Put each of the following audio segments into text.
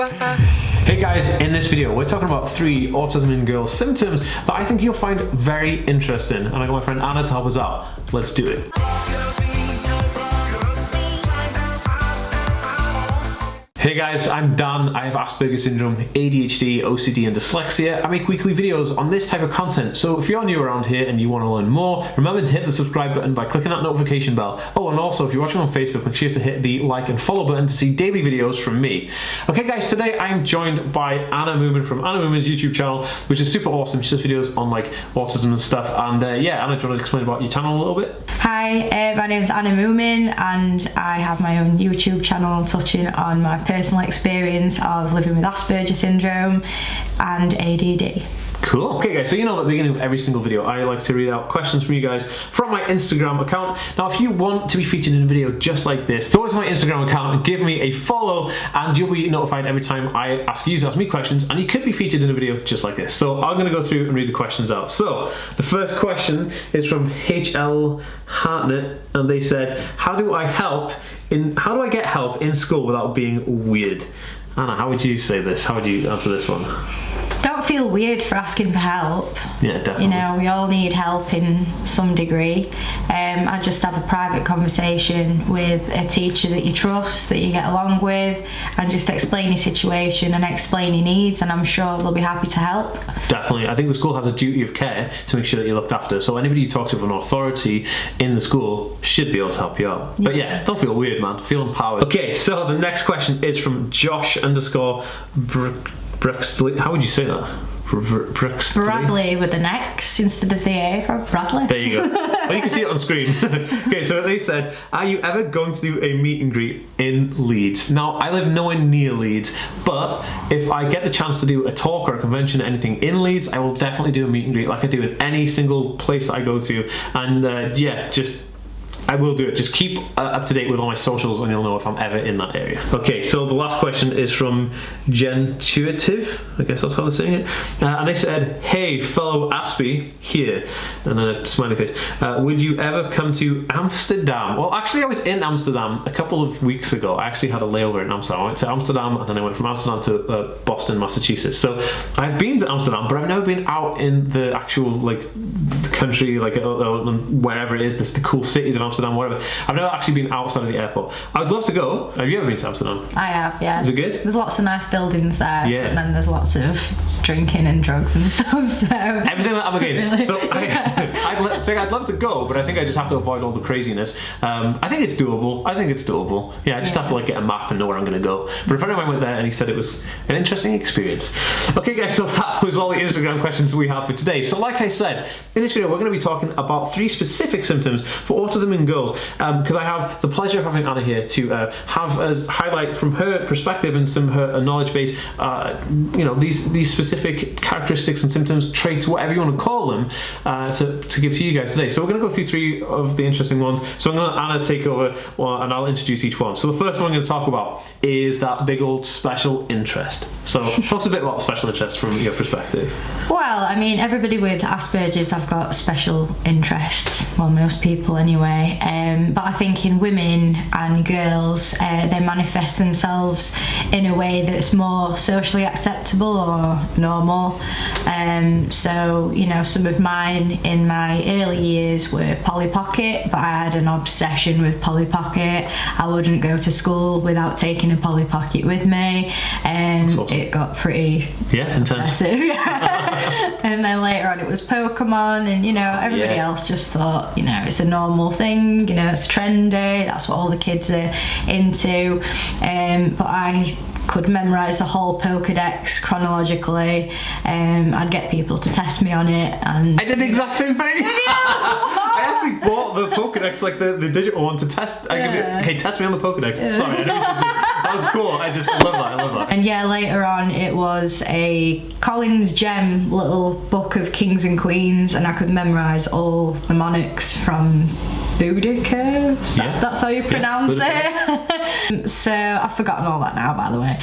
Hey guys, in this video we're talking about 3 autism in girls symptoms that I think you'll find very interesting, and I got my friend Anna to help us out. Let's do it. Hey guys, I'm Dan. I have Aspergers syndrome, ADHD, OCD and dyslexia. I make weekly videos on this type of content, so if you're new around here and you want to learn more, remember to hit the subscribe button by clicking that notification bell. Oh, and also if you're watching on Facebook, make sure to hit the like and follow button to see daily videos from me. Okay guys, today I'm joined by Anna Moomin from Anna Moomin's YouTube channel, which is super awesome. She does videos on like autism and stuff, and yeah, Anna, do you want to explain about your channel a little bit? Hi, my name is Anna Moomin and I have my own YouTube channel touching on my personal experience of living with Aspergers syndrome and ADD. Cool. Okay guys, so you know at the beginning of every single video I like to read out questions from you guys from my Instagram account. Now if you want to be featured in a video just like this, go to my Instagram account and give me a follow and you'll be notified every time I ask you to ask me questions, and you could be featured in a video just like this. So I'm going to go through and read the questions out. So the first question is from HL Hartnett, and they said, how do I get help in school without being weird? Anna, how would you say this? How would you answer this one? Don't feel weird for asking for help. Yeah, definitely. You know, we all need help in some degree. I just have a private conversation with a teacher that you trust, that you get along with, and just explain your situation and explain your needs, and I'm sure they'll be happy to help. Definitely. I think the school has a duty of care to make sure that you're looked after, so anybody you talk to with an authority in the school should be able to help you out. Yeah. But yeah, don't feel weird, man. Feel empowered. Okay, so the next question is from Josh_Bruxley. How would you say that? Bradley with an X instead of the A for Bradley. There you go. Well, you can see it on screen. Okay, so they said, are you ever going to do a meet and greet in Leeds? Now, I live nowhere near Leeds, but if I get the chance to do a talk or a convention or anything in Leeds, I will definitely do a meet and greet like I do in any single place that I go to. And yeah, I will do it. Just keep up to date with all my socials and you'll know if I'm ever in that area. Okay, so the last question is from Gentuitive, I guess that's how they're saying it. And they said, hey, fellow Aspie, here. And then a smiley face. Would you ever come to Amsterdam? Well, actually I was in Amsterdam a couple of weeks ago. I actually had a layover in Amsterdam. I went to Amsterdam and then I went from Amsterdam to Boston, Massachusetts. So I've been to Amsterdam, but I've never been out in the actual like the country, like wherever it is, the cool cities of Amsterdam, whatever. I've never actually been outside of the airport. I'd love to go. Have you ever been to Amsterdam? I have, yeah. Is it good? There's lots of nice buildings there, yeah. But then there's lots of drinking and drugs and stuff, so... Everything that I'm against. Really, so I'd love to go, but I think I just have to avoid all the craziness. I think it's doable. Yeah, I just have to like get a map and know where I'm going to go. But a friend of mine went there and he said it was an interesting experience. Okay guys, so that was all the Instagram questions we have for today. So like I said, in this video we're going to be talking about 3 specific symptoms for autism in girls, because I have the pleasure of having Anna here to have us highlight from her perspective and some of her knowledge base, you know, these specific characteristics and symptoms, traits, whatever you want to call them, to give to you guys today. So we're going to go through 3 of the interesting ones. So I'm going to let Anna take over, and I'll introduce each one. So the first one I'm going to talk about is that big old special interest. So talk a bit about special interest from your perspective. Well, I mean, everybody with Asperger's have got special interests. Well, most people anyway. But I think in women and girls, they manifest themselves in a way that's more socially acceptable or normal. So, you know, some of mine in my early years were Polly Pocket, but I had an obsession with Polly Pocket. I wouldn't go to school without taking a Polly Pocket with me. Awesome. It got pretty obsessive. Yeah. And then later on it was Pokemon, and you know, everybody else just thought, you know, it's a normal thing, you know, it's trendy, that's what all the kids are into. But I could memorise the whole Pokedex chronologically. I'd get people to test me on it, and I did the exact same thing. I actually bought the Pokedex, like the digital one, to test. Okay, test me on the Pokedex. Yeah. Sorry, I didn't mean to that was cool. I love that. And yeah, later on it was a Collins Gem little book of kings and queens, and I could memorise all the monarchs from Boudica. That's how you pronounce it. So I've forgotten all that now, by the way.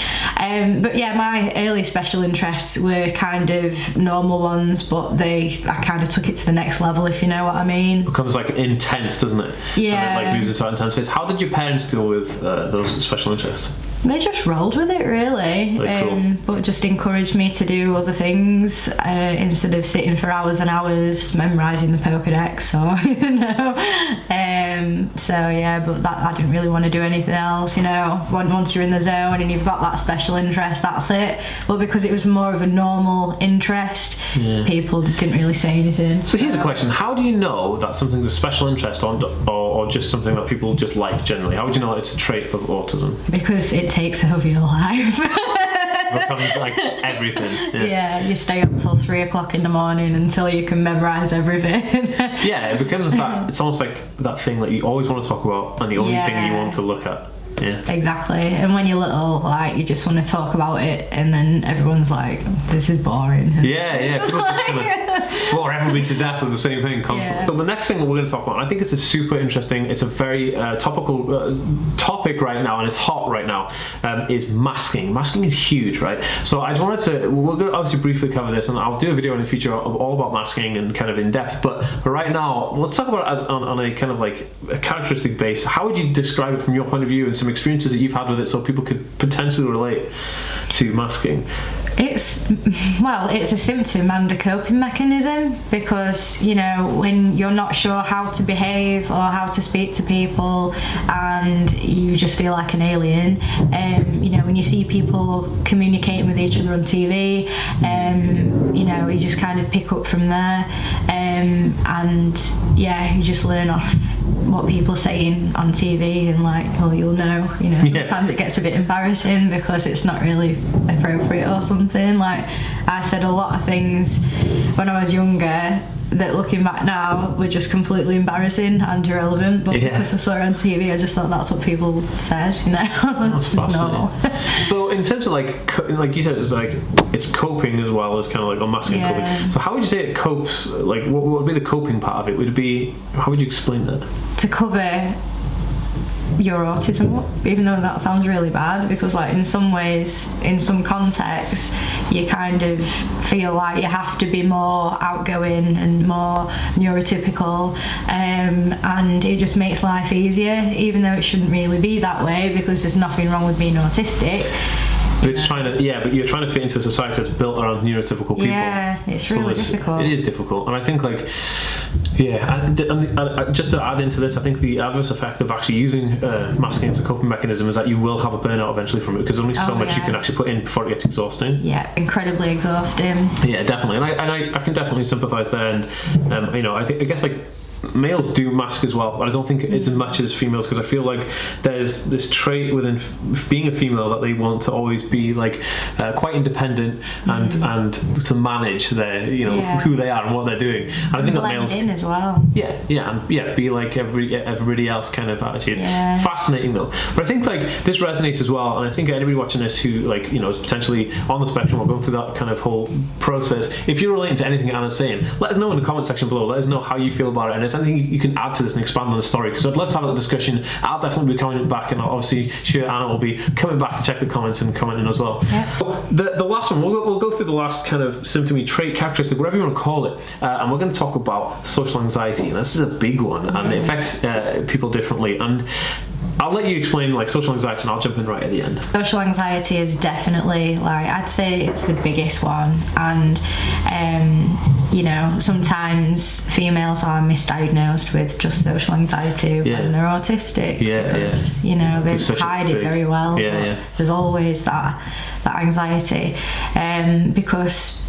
But yeah, my early special interests were kind of normal ones, but I kind of took it to the next level, if you know what I mean. It becomes like intense, doesn't it? Yeah. And it like moves into intense phase. How did your parents deal with those special interests? They just rolled with it, really. Cool. But just encouraged me to do other things instead of sitting for hours and hours memorising the Pokédex or, so yeah, but I didn't really want to do anything else, Once you're in the zone and you've got that special interest, that's it. But because it was more of a normal interest, people didn't really say anything. So here's a question. How do you know that something's a special interest or just something that people just like generally? How would you know it's a trait of autism? Because it takes over your life. Becomes like everything. Yeah, you stay up till 3 o'clock in the morning until you can memorise everything. Yeah, it becomes that. It's almost like that thing that you always want to talk about and the only thing you want to look at. Yeah. Exactly. And when you're little, like, you just want to talk about it, and then everyone's like, "This is boring." Yeah. People just kind of bore everybody to death with the same thing constantly. Yeah. So the next thing that we're going to talk about, I think it's a super interesting. It's a very topical topic right now, and it's hot right now. Is masking. Masking is huge, right? So I just wanted to. We're going to obviously briefly cover this, and I'll do a video in the future all about masking and kind of in depth. But right now, let's talk about it as on a kind of like a characteristic base. How would you describe it from your point of view and some experiences that you've had with it, so people could potentially relate to masking? It's a symptom and a coping mechanism, because when you're not sure how to behave or how to speak to people and you just feel like an alien, when you see people communicating with each other on TV, you just kind of pick up from there, and you just learn off what people are saying on TV, and you'll know, sometimes it gets a bit embarrassing because it's not really appropriate or something. Like, I said a lot of things when I was younger that, looking back now, were just completely embarrassing and irrelevant, but because I saw it on TV, I just thought that's what people said, That's just normal. So in terms of like you said, it's coping as well as kind of like unmasking coping. So how would you say it copes? Like, what would be the coping part of it? Would it be, how would you explain that? To cover your autism, even though that sounds really bad, because like in some ways, in some contexts, you kind of feel like you have to be more outgoing and more neurotypical, and it just makes life easier, even though it shouldn't really be that way, because there's nothing wrong with being autistic. But it's but you're trying to fit into a society that's built around neurotypical people. Yeah, it's really difficult. It is difficult, and I think just to add into this, I think the adverse effect of actually using masking as a coping mechanism is that you will have a burnout eventually from it, because there's only so much you can actually put in before it gets exhausting. Yeah, incredibly exhausting. Yeah, definitely, and I can definitely sympathise there, and I guess males do mask as well, but I don't think it's as much as females, because I feel like there's this trait within being a female that they want to always be quite independent and to manage their who they are and what they're doing. And I think that males in as well. Be like everybody else kind of attitude. Fascinating though. But I think this resonates as well, and I think anybody watching this who is potentially on the spectrum or going through that kind of whole process, if you're relating to anything Anna's saying, let us know in the comment section below. Let us know how you feel about it, and if anything you can add to this and expand on the story, because I'd love to have that discussion. I'll definitely be coming back, and obviously sure Anna will be coming back to check the comments and commenting as well. The last one, we'll go through the last kind of symptom, trait, characteristic, whatever you want to call it, and we're going to talk about social anxiety, and this is a big one, and it affects people differently, and I'll let you explain social anxiety, and I'll jump in right at the end. Social anxiety is definitely, I'd say it's the biggest one, and sometimes females are misdiagnosed with just social anxiety when they're autistic, because they hide it very well. There's always that anxiety, because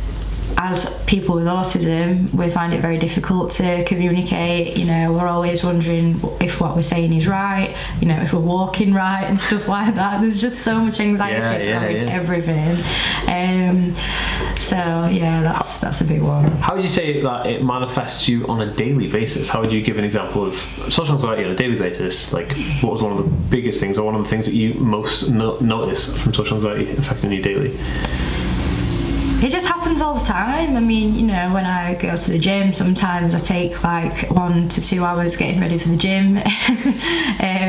as people with autism, we find it very difficult to communicate. We're always wondering if what we're saying is right, if we're walking right and stuff like that. There's just so much anxiety surrounding everything. That's a big one. How would you say that it manifests you on a daily basis? How would you give an example of social anxiety on a daily basis? What was one of the biggest things, or one of the things that you most notice from social anxiety affecting you daily? It just happens all the time. I mean, when I go to the gym, sometimes I take 1 to 2 hours getting ready for the gym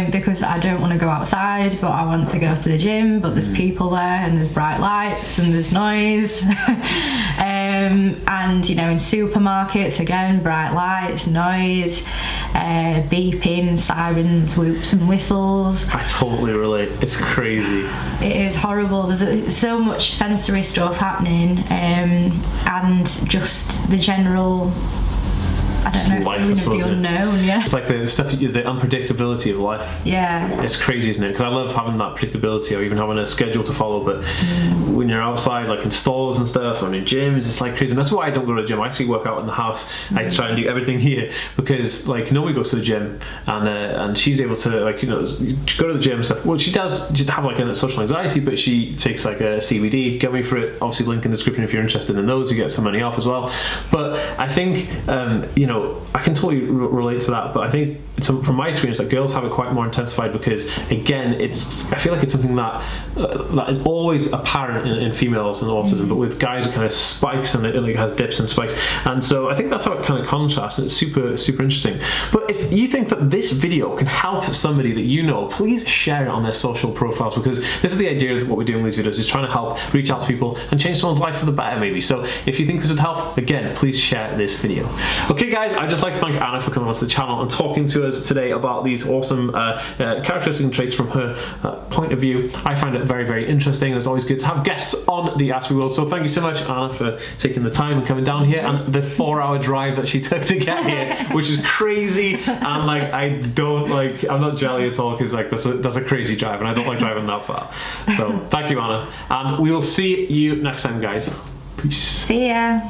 because I don't want to go outside, but I want to go to the gym, but there's people there and there's bright lights and there's noise. And you know, in supermarkets, again, bright lights, noise, beeping, sirens, whoops and whistles. I totally relate. It's crazy. It is horrible. There's so much sensory stuff happening, and just the general, I don't know, life, feeling of the unknown. Yeah, it's like the stuff, the unpredictability of life. Yeah, it's crazy, isn't it? Because I love having that predictability, or even having a schedule to follow. But when you're outside, like in stores and stuff, or in gyms, it's like crazy. And that's why I don't go to the gym. I actually work out in the house. I try and do everything here because, like, nobody goes to the gym, and she's able to, like, you know, go to the gym and stuff. Well, she does just have like a social anxiety, but she takes like a CBD gummy for it. Obviously, link in the description if you're interested in those. You get some money off as well. But I think, you know, I can totally relate to that, but I think from my experience that girls have it quite more intensified because, again, I feel like it's something that is always apparent in females and autism, but with guys it kind of spikes, and it like has dips and spikes, and so I think that's how it kind of contrasts, and it's super interesting. But if you think that this video can help somebody that you know, please share it on their social profiles, because this is the idea of what we're doing with these videos, is trying to help reach out to people and change someone's life for the better, maybe. So if you think this would help, again, please share this video. Okay guys, I'd just like to thank Anna for coming onto the channel and talking to us today about these awesome characteristics and traits from her point of view. I find it very interesting, and it's always good to have guests on the Ask Me World. So thank you so much, Anna, for taking the time and coming down here, and the 4-hour drive that she took to get here, which is crazy. And like, I'm not jelly at all, because like that's a crazy drive, and I don't like driving that far. So thank you, Anna, and we will see you next time, guys. Peace. See ya.